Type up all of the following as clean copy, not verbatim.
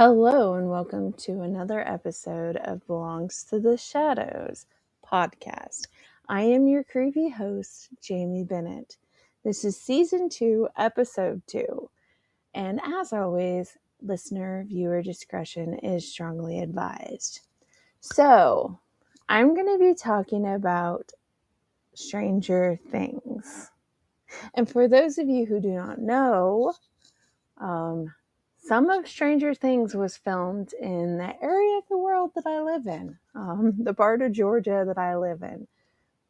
Hello and welcome to another episode of Belongs to the Shadows podcast. I am your creepy host, Jaime Bennett. This is season 2, episode 2. And as always, viewer discretion is strongly advised. So, I'm going to be talking about Stranger Things. And for those of you who do not know, some of Stranger Things was filmed in the area of the world that I live in, the part of Georgia that I live in,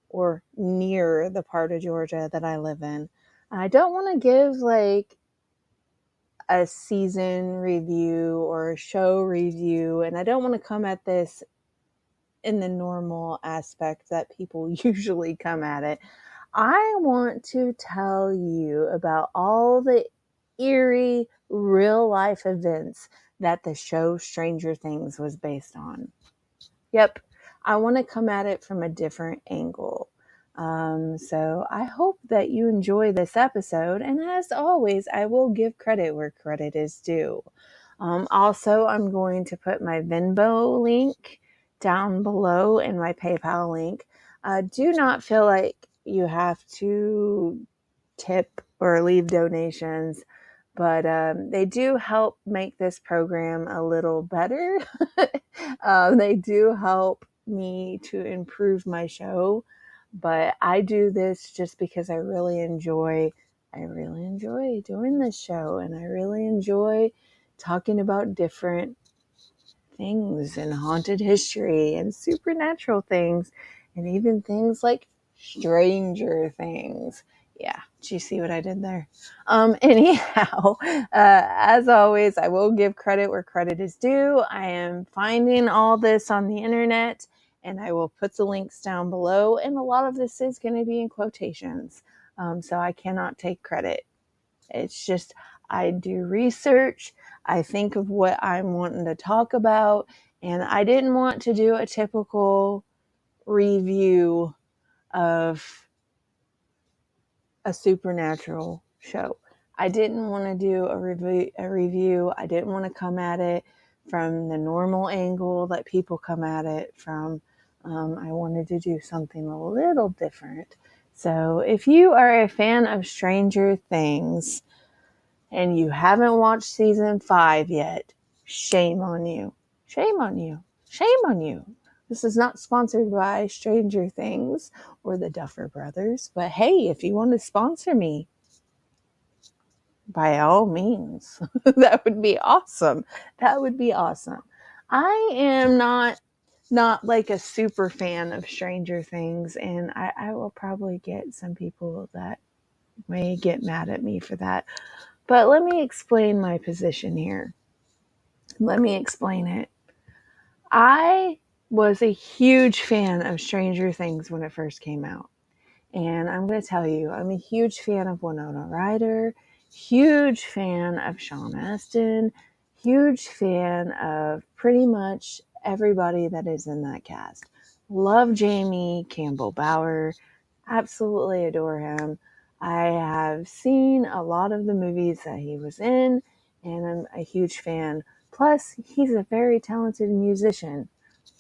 or near the part of Georgia that I live in. I don't want to give like a season review or a show review, and I don't want to come at this in the normal aspect that people usually come at it. I want to tell you about all the eerie real life events that the show Stranger Things was based on. Yep, I want to come at it from a different angle. So I hope that you enjoy this episode, and as always, I will give credit where credit is due. Also, I'm going to put my Venmo link down below and my PayPal link. Do not feel like you have to tip or leave donations, but they do help make this program a little better. They do help me to improve my show, but I do this just because I really enjoy doing this show, and I really enjoy talking about different things and haunted history and supernatural things and even things like Stranger Things. Yeah, did you see what I did there? Anyhow, as always, I will give credit where credit is due. I am finding all this on the internet, and I will put the links down below, and a lot of this is going to be in quotations, so I cannot take credit. It's just I do research, I think of what I'm wanting to talk about, and I didn't want to do a typical review of a supernatural show. I didn't want to do a review. I didn't want to come at it from the normal angle that people come at it from. I wanted to do something a little different. So if you are a fan of Stranger Things and you haven't watched season 5 yet, shame on you. Shame on you. Shame on you. This is not sponsored by Stranger Things or the Duffer Brothers, but hey, if you want to sponsor me, by all means, that would be awesome. That would be awesome. I am not like a super fan of Stranger Things, and I will probably get some people that may get mad at me for that. But let me explain my position here. Let me explain it. I was a huge fan of Stranger Things when it first came out. And I'm going to tell you, I'm a huge fan of Winona Ryder, huge fan of Sean Astin, huge fan of pretty much everybody that is in that cast. Love Jamie Campbell Bower, absolutely adore him. I have seen a lot of the movies that he was in, and I'm a huge fan. Plus, he's a very talented musician.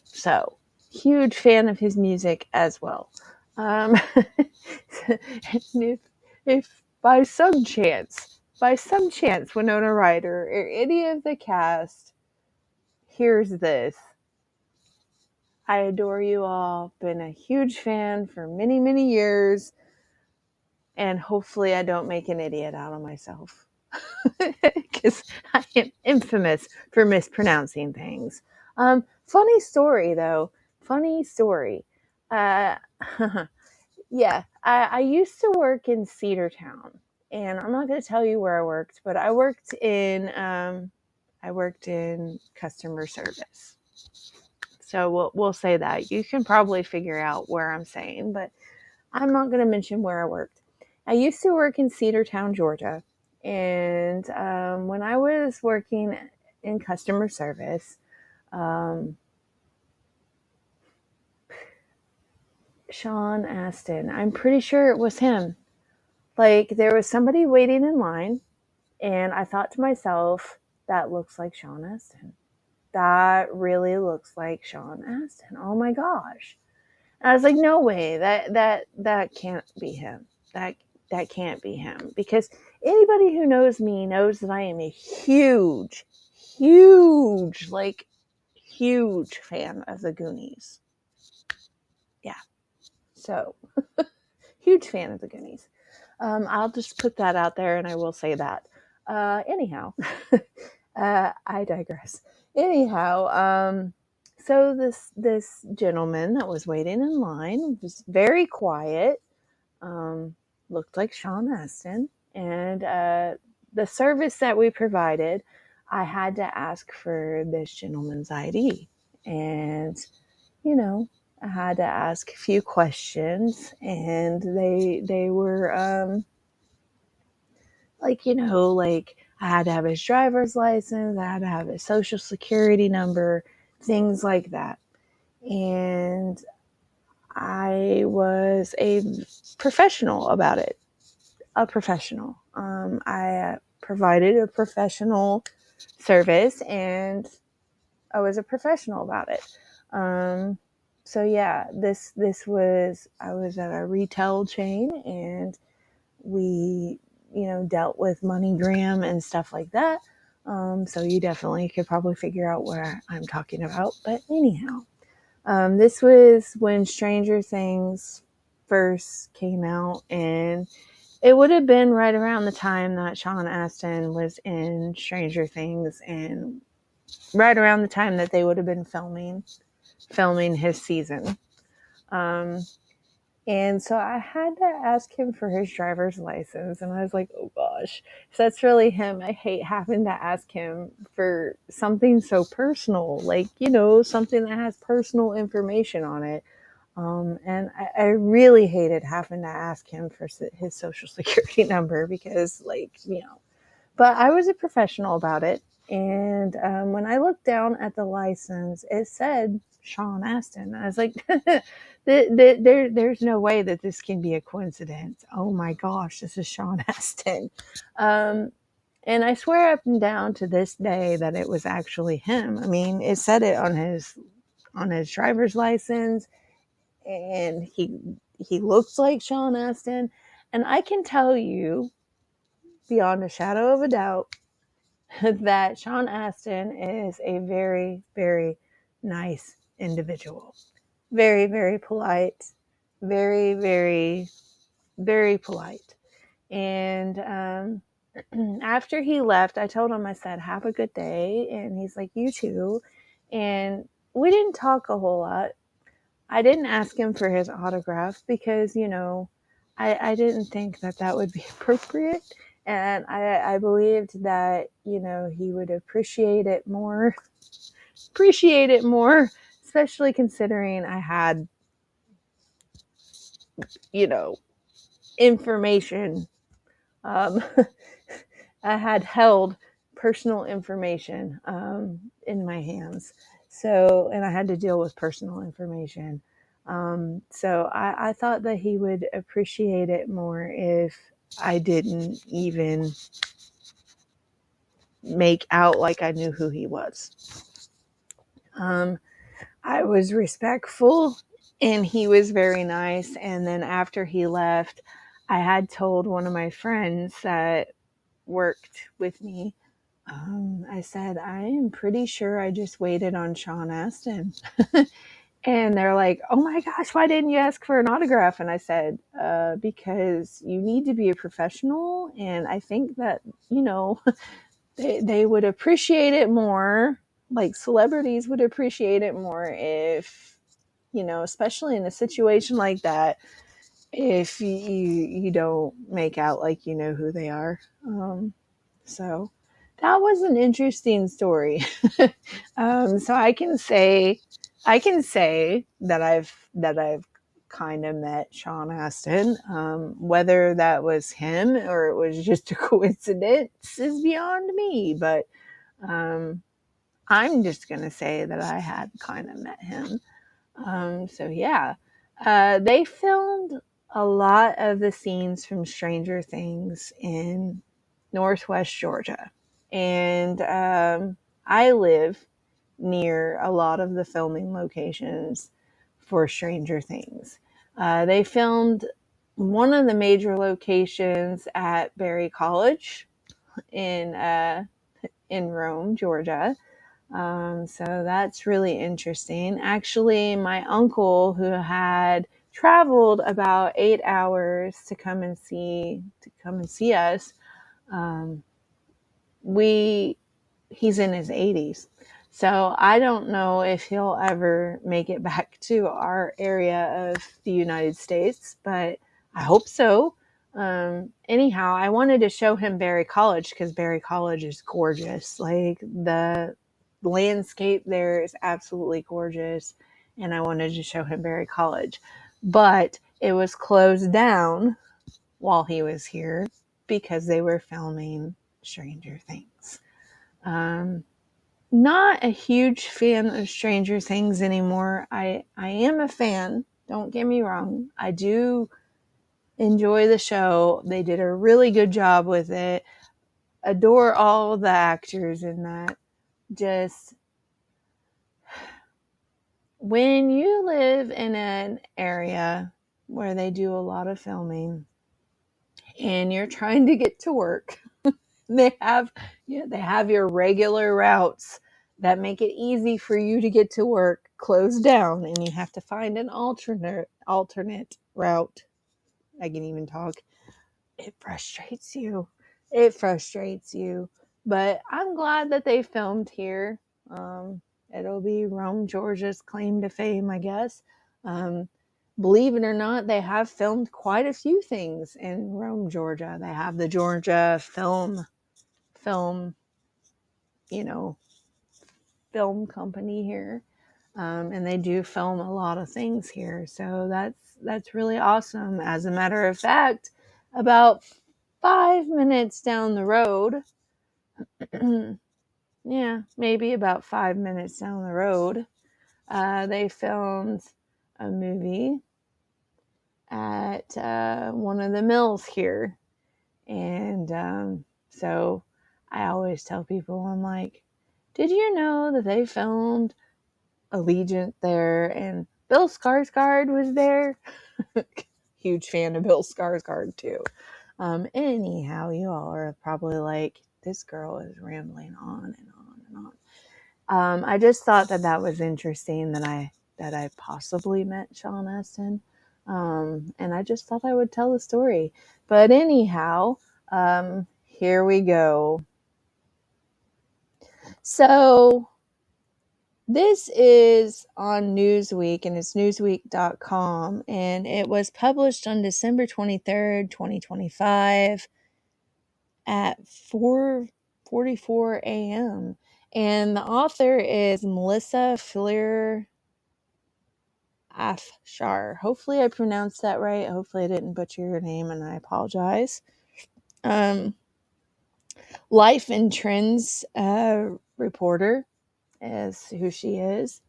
So, huge fan of his music as well. If by some chance, Winona Ryder or any of the cast hears this, I adore you all. Been a huge fan for many, many years. And hopefully I don't make an idiot out of myself. Because I am infamous for mispronouncing things. Funny story, though. Funny story. Yeah, I used to work in Cedartown. And I'm not going to tell you where I worked, but I worked in customer service. So we'll say that. You can probably figure out where I'm saying, but I'm not going to mention where I worked. I used to work in Cedartown, Georgia. And when I was working in customer service, Sean Astin, I'm pretty sure it was him. Like, there was somebody waiting in line, and I thought to myself, that looks like Sean Astin. That really looks like Sean Astin. Oh my gosh. And I was like, no way, that can't be him. That can't be him. Because anybody who knows me knows that I am a huge, huge, like huge fan of the Goonies. Yeah. So huge fan of the Goonies. I'll just put that out there, and I will say that. Anyhow, I digress. Anyhow, so this gentleman that was waiting in line was very quiet, looked like Sean Astin, and the service that we provided, I had to ask for this gentleman's ID, and you know, I had to ask a few questions, and they were like, like I had to have his driver's license, I had to have his social security number, things like that. And I was a professional about it. A professional. I provided a professional service, and I was a professional about it. So yeah, this was, I was at a retail chain, and we, dealt with MoneyGram and stuff like that. So you definitely could probably figure out what I'm talking about. But anyhow, this was when Stranger Things first came out, and it would have been right around the time that Sean Astin was in Stranger Things, and right around the time that they would have been filming his season. And so I had to ask him for his driver's license, and I was like, oh gosh, if that's really him, I hate having to ask him for something so personal, like, something that has personal information on it. And I really hated having to ask him for his social security number because, but I was a professional about it. And when I looked down at the license, it said Sean Astin. I was like, there's no way that this can be a coincidence. Oh my gosh, this is Sean Astin. And I swear up and down to this day that it was actually him. I mean, it said it on his driver's license, and he looks like Sean Astin. And I can tell you beyond a shadow of a doubt that Sean Astin is a very, very nice individual. Very, very polite. Very, very, very polite. And after he left, I told him, I said, have a good day. And he's like, you too. And we didn't talk a whole lot. I didn't ask him for his autograph because, I didn't think that would be appropriate. And I believed that, he would appreciate it more, especially considering I had, information. I had held personal information in my hands. So, and I had to deal with personal information. So I thought that he would appreciate it more if I didn't even make out like I knew who he was. I was respectful, and he was very nice. And then after he left, I had told one of my friends that worked with me, I said, I am pretty sure I just waited on Sean Astin. And they're like, oh my gosh, why didn't you ask for an autograph? And I said, because you need to be a professional. And I think that, they would appreciate it more, like celebrities would appreciate it more if, especially in a situation like that, if you don't make out like you know who they are. So that was an interesting story. So I can say that I've kind of met Sean Astin. Whether that was him or it was just a coincidence is beyond me. But I'm just gonna say that I had kind of met him. So yeah, they filmed a lot of the scenes from Stranger Things in Northwest Georgia. And I live near a lot of the filming locations for Stranger Things. They filmed one of the major locations at Berry College in Rome, Georgia. So that's really interesting. Actually, my uncle, who had traveled about 8 hours to come and see us, um, he's in his 80s. So I don't know if he'll ever make it back to our area of the United States, but I hope so. Anyhow, I wanted to show him Berry College because Berry College is gorgeous. Like the landscape there is absolutely gorgeous. And I wanted to show him Berry College, but it was closed down while he was here because they were filming Stranger Things. Not a huge fan of Stranger Things anymore. I am a fan. Don't get me wrong. I do enjoy the show. They did a really good job with it. Adore all the actors in that. Just when you live in an area where they do a lot of filming and you're trying to get to work, they have your regular routes that make it easy for you to get to work closed down, and you have to find an alternate route. I can even talk. It frustrates you. But I'm glad that they filmed here. It'll be Rome, Georgia's claim to fame, I guess. Believe it or not, they have filmed quite a few things in Rome, Georgia. They have the Georgia film, film company here. And they do film a lot of things here. So that's really awesome. As a matter of fact, about 5 minutes down the road, yeah, maybe about 5 minutes down the road, they filmed a movie at one of the mills here. And so I always tell people, I'm like, did you know that they filmed Allegiant there and Bill Skarsgård was there? Huge fan of Bill Skarsgård too. Anyhow, you all are probably like, this girl is rambling on and on and on. I just thought that was interesting that I possibly met Sean Astin. And I just thought I would tell the story. But anyhow, here we go. So this is on Newsweek, and it's newsweek.com, and it was published on December 23rd, 2025 at 4:44 a.m. And the author is Melissa Fleer Afshar. Hopefully I pronounced that right. Hopefully I didn't butcher your name, and I apologize. Life and Trends reporter is who she is.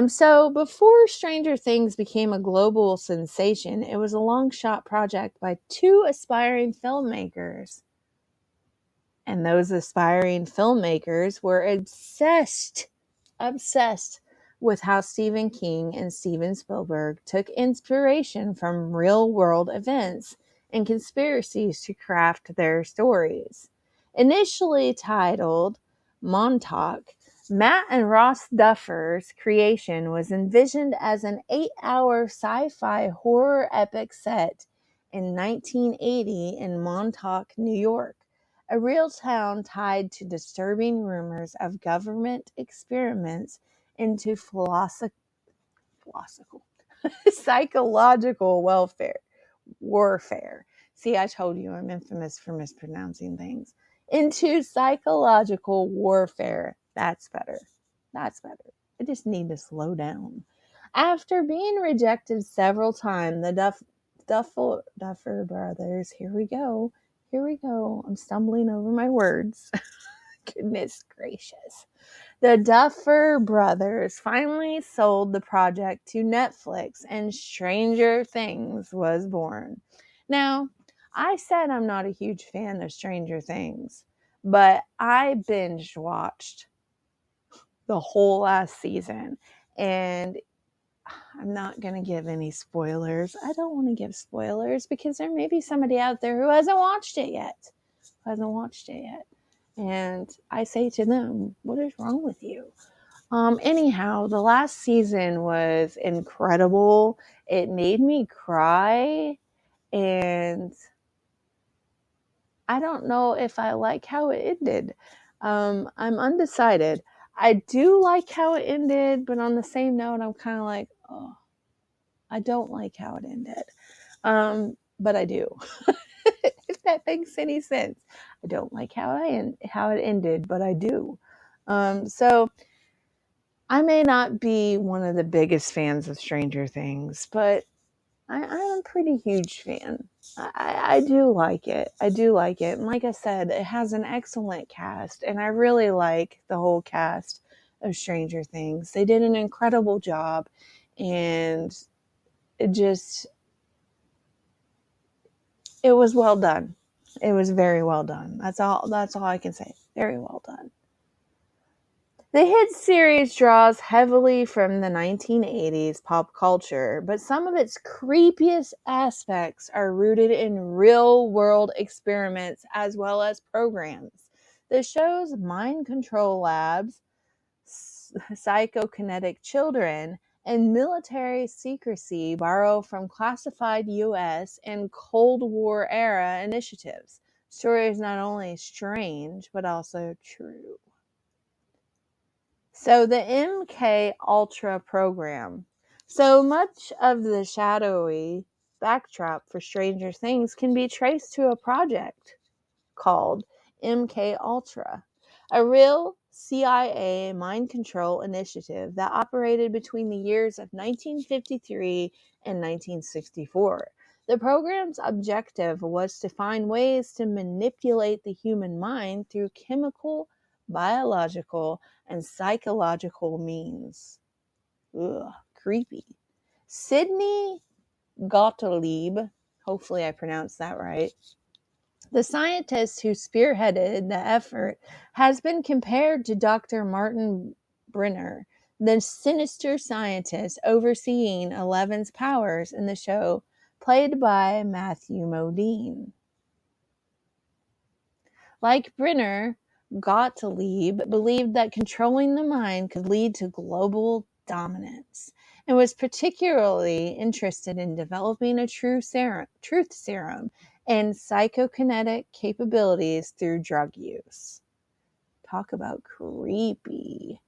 So before Stranger Things became a global sensation, it was a long shot project by two aspiring filmmakers. And those aspiring filmmakers were obsessed with how Stephen King and Steven Spielberg took inspiration from real world events and conspiracies to craft their stories. Initially titled Montauk, Matt and Ross Duffer's creation was envisioned as an 8-hour sci-fi horror epic set in 1980 in Montauk, New York, a real town tied to disturbing rumors of government experiments into psychological warfare. See, I told you I'm infamous for mispronouncing things. Into psychological warfare. That's better. I just need to slow down. After being rejected several times, the Duffer brothers, here we go. I'm stumbling over my words. Goodness gracious. The Duffer brothers finally sold the project to Netflix, and Stranger Things was born. Now, I said I'm not a huge fan of Stranger Things, but I binge watched the whole last season, and I'm not going to give any spoilers. I don't want to give spoilers because there may be somebody out there who hasn't watched it yet. And I say to them, what is wrong with you? Anyhow, the last season was incredible. It made me cry, and I don't know if I like how it ended. I'm undecided. I do like how it ended, but on the same note, I'm kind of like, oh, I don't like how it ended. But I do. If that makes any sense. I don't like how it ended, but I do. So I may not be one of the biggest fans of Stranger Things, but I'm a pretty huge fan. I do like it. And like I said, it has an excellent cast, and I really like the whole cast of Stranger Things. They did an incredible job, and it was well done. It was very well done. That's all I can say. Very well done. The hit series draws heavily from the 1980s pop culture, but some of its creepiest aspects are rooted in real-world experiments as well as programs. The show's mind control labs, psychokinetic children, and military secrecy borrow from classified U.S. and Cold War era initiatives. Story is not only strange, but also true. So the MK Ultra program. So much of the shadowy backdrop for Stranger Things can be traced to a project called MK Ultra, a real CIA mind control initiative that operated between the years of 1953 and 1964. The program's objective was to find ways to manipulate the human mind through chemical, biological, and psychological means. Ugh, creepy. Sidney Gottlieb, hopefully I pronounced that right, the scientist who spearheaded the effort, has been compared to Dr. Martin Brenner, the sinister scientist overseeing Eleven's powers in the show, played by Matthew Modine. Like Brenner, Gottlieb believed that controlling the mind could lead to global dominance, and was particularly interested in developing a truth serum and psychokinetic capabilities through drug use. Talk about creepy.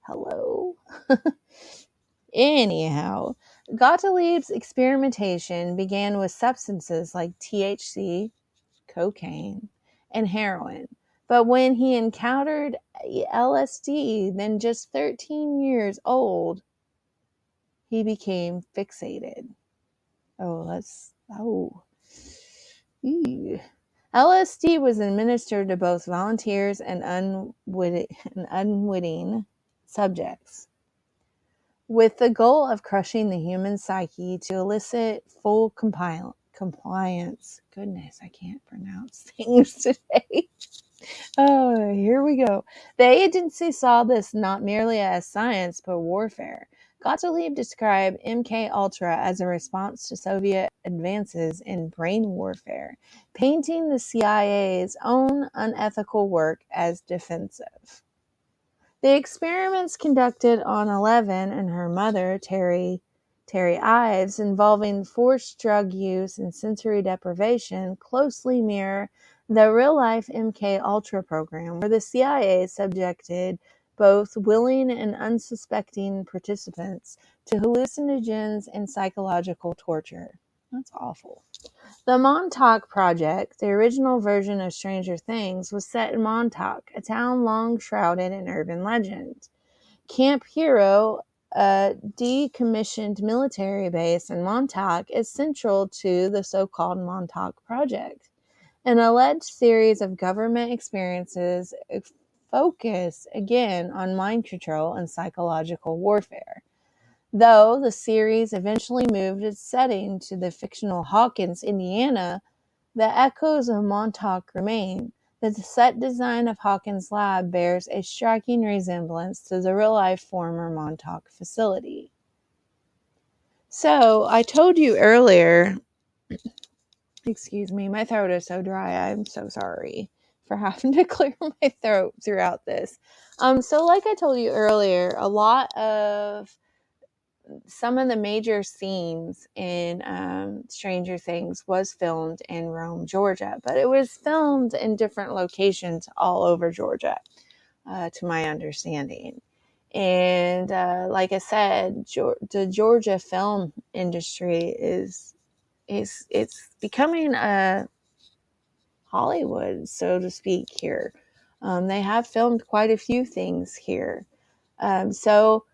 Hello? Anyhow, Gottlieb's experimentation began with substances like THC, cocaine, and heroin. But when he encountered LSD, then just 13 years old, he became fixated. Ew. LSD was administered to both volunteers and unwitting subjects, with the goal of crushing the human psyche to elicit full compliance. Goodness, I can't pronounce things today. Oh, here we go. The agency saw this not merely as science, but warfare. Gottlieb described MK Ultra as a response to Soviet advances in brain warfare, painting the CIA's own unethical work as defensive. The experiments conducted on Eleven and her mother, Terry Ives, involving forced drug use and sensory deprivation, closely mirror the real-life MK Ultra program, where the CIA subjected both willing and unsuspecting participants to hallucinogens and psychological torture. That's awful. The Montauk Project, the original version of Stranger Things, was set in Montauk, a town long shrouded in urban legend. Camp Hero, a decommissioned military base in Montauk, is central to the so-called Montauk Project. An alleged series of government experiences focus again on mind control and psychological warfare. Though the series eventually moved its setting to the fictional Hawkins, Indiana, the echoes of Montauk remain. The set design of Hawkins' lab bears a striking resemblance to the real-life former Montauk facility. So, I told you earlier, excuse me, my throat is so dry, I'm so sorry for having to clear my throat throughout this. So like I told you earlier, a lot of some of the major scenes in Stranger Things was filmed in Rome, Georgia, but it was filmed in different locations all over Georgia, to my understanding. And like I said, the Georgia film industry is it's becoming a Hollywood, so to speak, here. They have filmed quite a few things here. So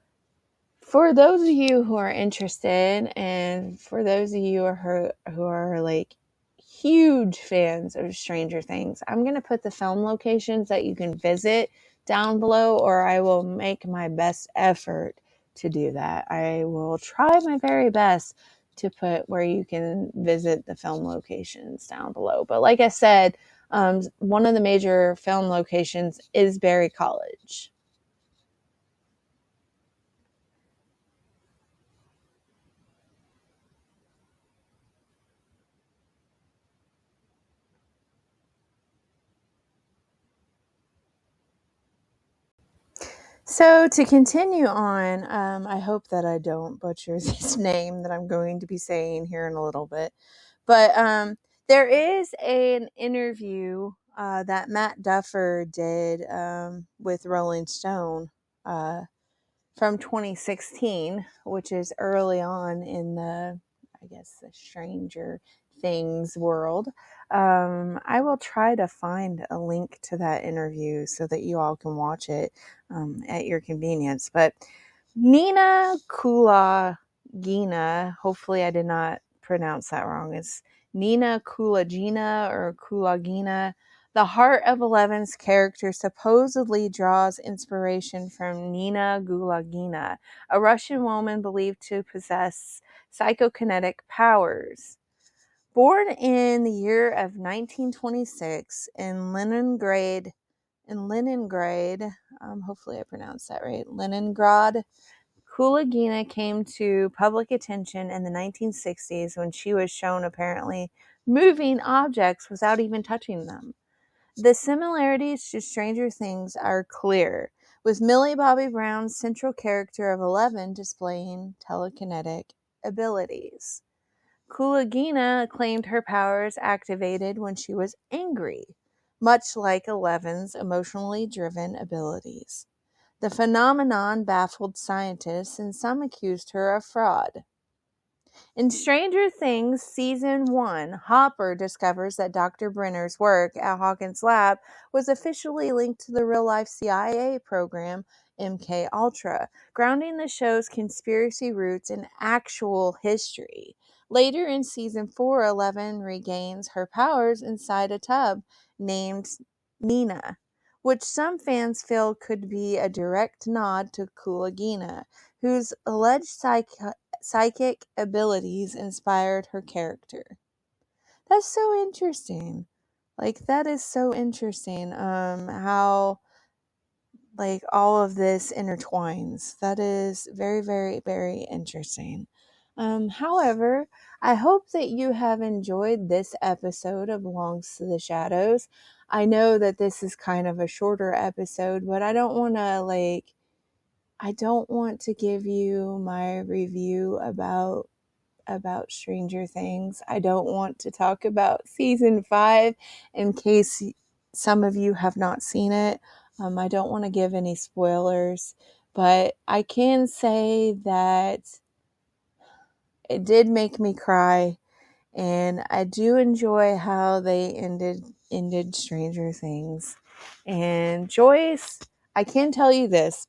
for those of you who are interested, and for those of you who are like huge fans of Stranger Things, I'm going to put the film locations that you can visit down below, or I will make my best effort to do that. I will try my very best to put where you can visit the film locations down below. But like I said, one of the major film locations is Berry College. So to continue on, I hope that I don't butcher this name that I'm going to be saying here in a little bit. But there is an interview that Matt Duffer did with Rolling Stone from 2016, which is early on in the Stranger Things world. I will try to find a link to that interview so that you all can watch it at your convenience. But Nina Kulagina, hopefully I did not pronounce that wrong. It's Nina Kulagina or Kulagina. The heart of Eleven's character supposedly draws inspiration from Nina Kulagina, a Russian woman believed to possess psychokinetic powers. Born in the year of 1926 in Leningrad, hopefully I pronounced that right, Leningrad, Kulagina came to public attention in the 1960s when she was shown apparently moving objects without even touching them. The similarities to Stranger Things are clear, with Millie Bobby Brown's central character of 11 displaying telekinetic abilities. Kulagina claimed her powers activated when she was angry, much like Eleven's emotionally driven abilities. The phenomenon baffled scientists, and some accused her of fraud. In Stranger Things Season 1, Hopper discovers that Dr. Brenner's work at Hawkins' lab was officially linked to the real-life CIA program MK-Ultra, grounding the show's conspiracy roots in actual history. Later in Season 4, 11 regains her powers inside a tub named Nina, which some fans feel could be a direct nod to Kulagina, whose alleged psychic abilities inspired her character. That's so interesting. Like, that is so interesting, how, like, all of this intertwines. That is very, very, very interesting. However, I hope that you have enjoyed this episode of Longs to the Shadows. I know that this is kind of a shorter episode, but I don't want to give you my review about Stranger Things. I don't want to talk about season 5 in case some of you have not seen it. I don't want to give any spoilers, but I can say that it did make me cry, and I do enjoy how they ended Stranger Things. And Joyce, I can tell you this.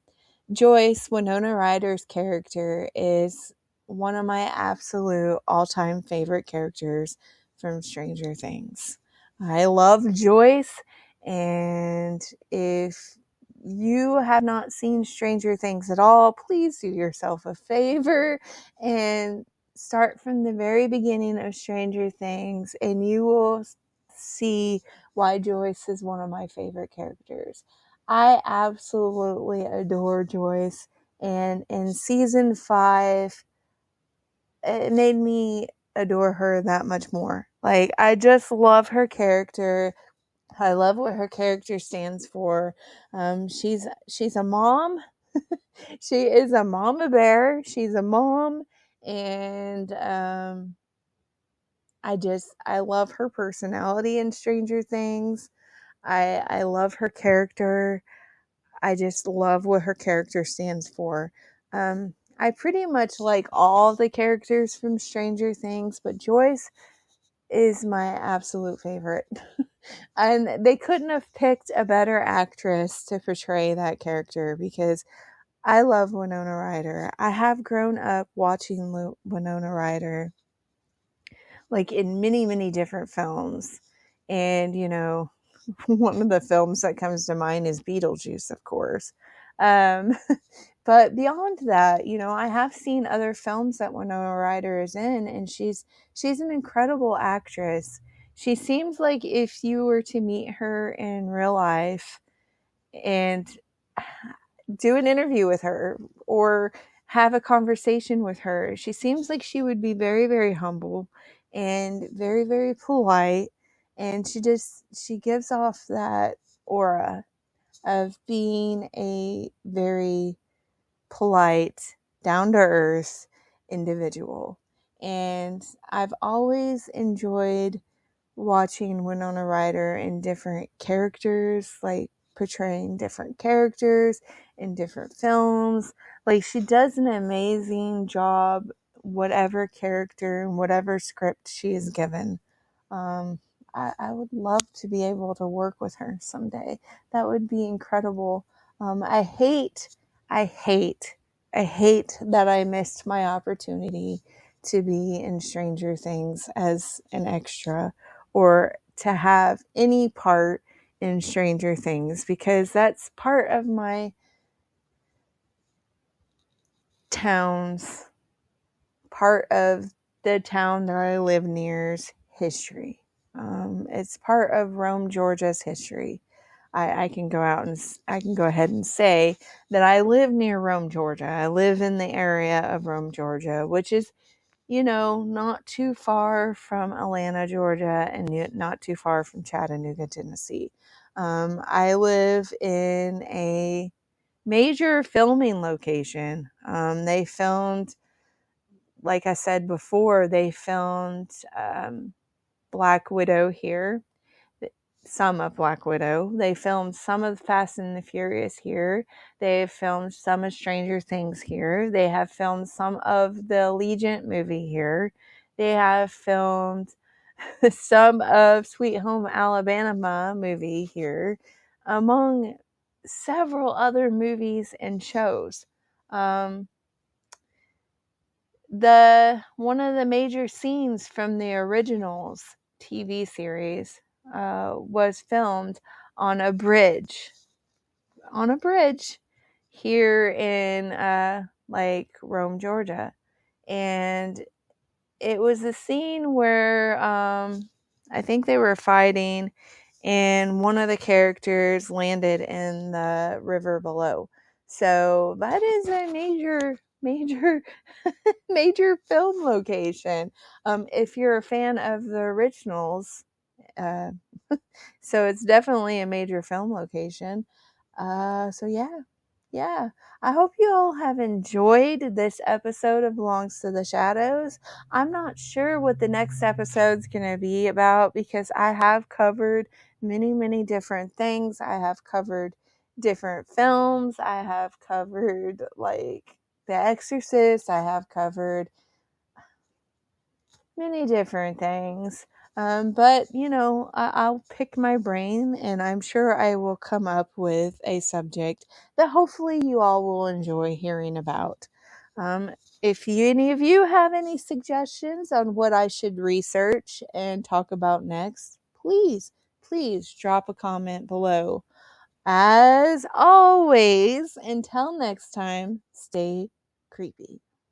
Joyce, Winona Ryder's character, is one of my absolute all-time favorite characters from Stranger Things. I love Joyce, and if you have not seen Stranger Things at all, please do yourself a favor and start from the very beginning of Stranger Things, and you will see why Joyce is one of my favorite characters. I absolutely adore Joyce, and in season 5, it made me adore her that much more. Like, I just love her character. I love what her character stands for. She's a mom. She is a mama bear. She's a mom, and I love her personality in Stranger Things. I love her character. I just love what her character stands for. I pretty much like all the characters from Stranger Things, but Joyce is my absolute favorite. And they couldn't have picked a better actress to portray that character, because I love Winona Ryder. I have grown up watching Winona Ryder, like, in many, many different films. And, one of the films that comes to mind is Beetlejuice, of course. Um, but beyond that, I have seen other films that Winona Ryder is in, and she's an incredible actress. She seems like, if you were to meet her in real life and do an interview with her or have a conversation with her, she seems like she would be very, very humble and very, very polite. And she gives off that aura of being a very polite, down to earth individual. And I've always enjoyed watching Winona Ryder in different characters, like portraying different characters in different films. Like, she does an amazing job, whatever character and whatever script she is given. I would love to be able to work with her someday. That would be incredible. I hate, I hate, I hate that I missed my opportunity to be in Stranger Things as an extra, or to have any part in Stranger Things, because that's part of my town's, part of the town that I live near's history. It's part of Rome, Georgia's history. I can go ahead and say that I live near Rome, Georgia. I live in the area of Rome, Georgia, which is, not too far from Atlanta, Georgia, and not too far from Chattanooga, Tennessee. I live in a major filming location. They filmed, like I said before, they filmed Black Widow here. Some of Black Widow. They filmed some of Fast and the Furious here. They have filmed some of Stranger Things here. They have filmed some of the Allegiant movie here. They have filmed some of Sweet Home Alabama movie here, among several other movies and shows. One of the major scenes from the Originals TV series was filmed on a bridge here in like Rome, Georgia. And it was a scene where I think they were fighting, and one of the characters landed in the river below. So that is a major major film location. If you're a fan of the Originals, uh, so it's definitely a major film location. So yeah. I hope you all have enjoyed this episode of Belongs to the Shadows. I'm not sure what the next episode's going to be about, because I have covered many, many different things. I have covered different films. I have covered, like, The Exorcist. I have covered many different things. But, I'll pick my brain, and I'm sure I will come up with a subject that hopefully you all will enjoy hearing about. If any of you have any suggestions on what I should research and talk about next, please drop a comment below. As always, until next time, stay creepy.